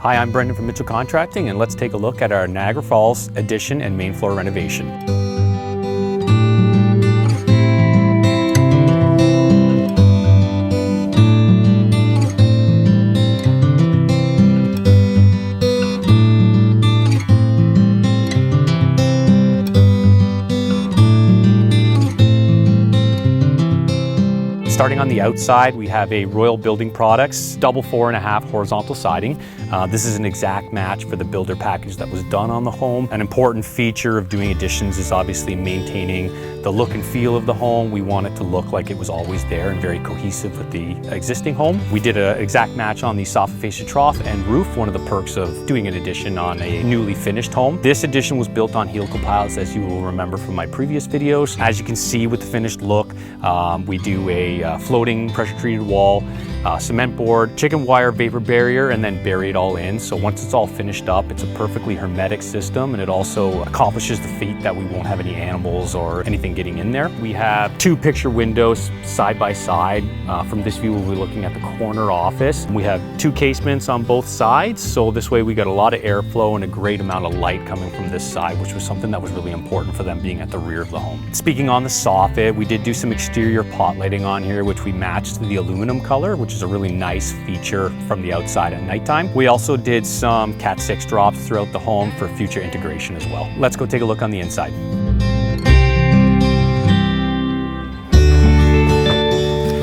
Hi, I'm Brendan from Mitchell Contracting, and let's take a look at our Niagara Falls addition and main floor renovation. Starting on the outside, we have a Royal Building Products double 4.5 horizontal siding. This is an exact match for the builder package that was done on the home. An important feature of doing additions is obviously maintaining the look and feel of the home. We want it to look like it was always there and very cohesive with the existing home. We did an exact match on the soffit fascia trough and roof, one of the perks of doing an addition on a newly finished home. This addition was built on helical piles, as you will remember from my previous videos. As you can see with the finished look, we do a floating pressure treated wall, cement board, chicken wire vapor barrier, and then bury it all in. So once it's all finished up, it's a perfectly hermetic system, and it also accomplishes the feat that we won't have any animals or anything getting in there. We have 2 picture windows side by side. From this view, we'll be looking at the corner office. We have 2 casements on both sides, so this way we got a lot of airflow and a great amount of light coming from this side, which was something that was really important for them being at the rear of the home. Speaking on the soffit, we did do some exterior pot lighting on here, which we matched the aluminum color, which is a really nice feature from the outside at nighttime. We also did some Cat 6 drops throughout the home for future integration as well. Let's go take a look on the inside.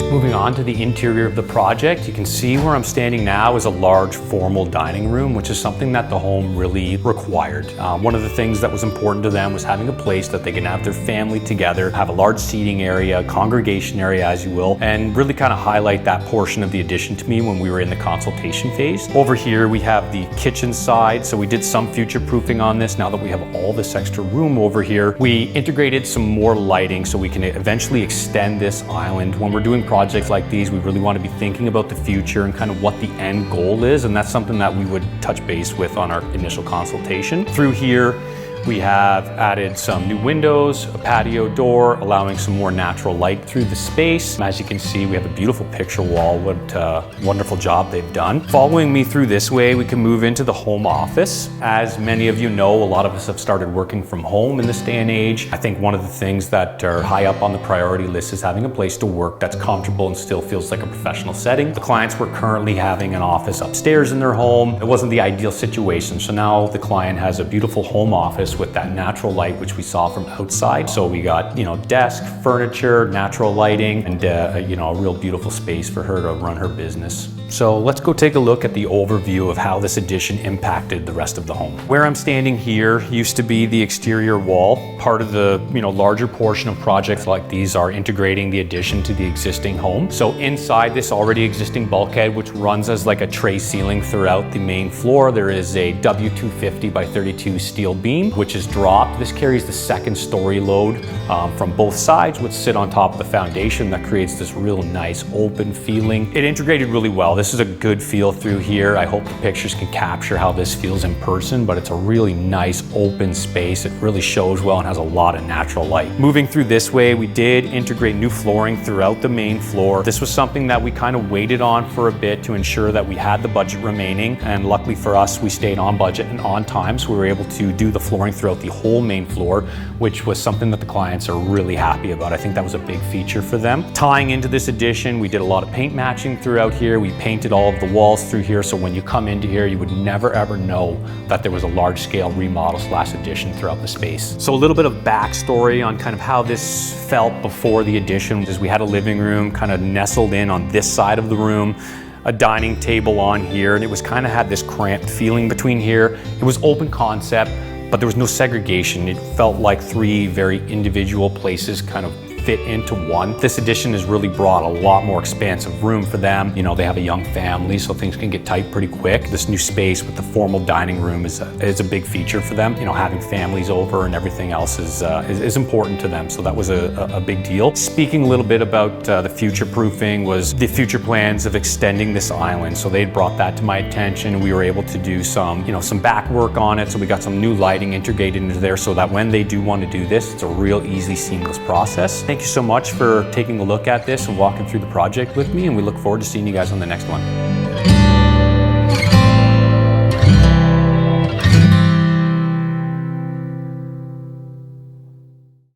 Moving on to the interior of the project, you can see where I'm standing now is a large formal dining room, which is something that the home really required. One of the things that was important to them was having a place that they can have their family together, have a large seating area, congregation area as you will, and really kind of highlight that portion of the addition to me when we were in the consultation phase. Over here we have the kitchen side, so we did some future proofing on this. Now that we have all this extra room over here, we integrated some more lighting so we can eventually extend this island. When we're doing projects like these, we really want to be thinking about the future and kind of what the end goal is, and that's something that we would touch base with on our initial consultation. Through here, we have added some new windows, a patio door, allowing some more natural light through the space. As you can see, we have a beautiful picture wall. What a wonderful job they've done. Following me through this way, we can move into the home office. As many of you know, a lot of us have started working from home in this day and age. I think one of the things that are high up on the priority list is having a place to work that's comfortable and still feels like a professional setting. The clients were currently having an office upstairs in their home. It wasn't the ideal situation, so now the client has a beautiful home office with that natural light which we saw from outside. So we got, desk, furniture, natural lighting, and a real beautiful space for her to run her business. So let's go take a look at the overview of how this addition impacted the rest of the home. Where I'm standing here used to be the exterior wall. Part of the larger portion of projects like these are integrating the addition to the existing home. So inside this already existing bulkhead, which runs as like a tray ceiling throughout the main floor, there is a W250 by 32 steel beam, which is dropped. This carries the 2nd story load from both sides, which sit on top of the foundation. That creates this real nice open feeling. It integrated really well. This is a good feel through here. I hope the pictures can capture how this feels in person, but it's a really nice open space. It really shows well and has a lot of natural light. Moving through this way, we did integrate new flooring throughout the main floor. This was something that we kind of waited on for a bit to ensure that we had the budget remaining, and luckily for us, we stayed on budget and on time, so we were able to do the flooring throughout the whole main floor, which was something that the clients are really happy about. I think that was a big feature for them. Tying into this addition, we did a lot of paint matching throughout here. We painted all of the walls through here, so when you come into here, you would never ever know that there was a large scale remodel / addition throughout the space. So a little bit of backstory on kind of how this felt before the addition is we had a living room kind of nestled in on this side of the room, a dining table on here, and it was kind of had this cramped feeling between here. It was open concept, but there was no segregation. It felt like 3 very individual places kind of fit into one. This addition has really brought a lot more expansive room for them. They have a young family, so things can get tight pretty quick. This new space with the formal dining room is a big feature for them. Having families over and everything else is important to them, so that was a big deal. Speaking a little bit about the future proofing was the future plans of extending this island. So they brought that to my attention. We were able to do some back work on it, so we got some new lighting integrated into there so that when they do want to do this, it's a real easy, seamless process. Thank you so much for taking a look at this and walking through the project with me, and we look forward to seeing you guys on the next one.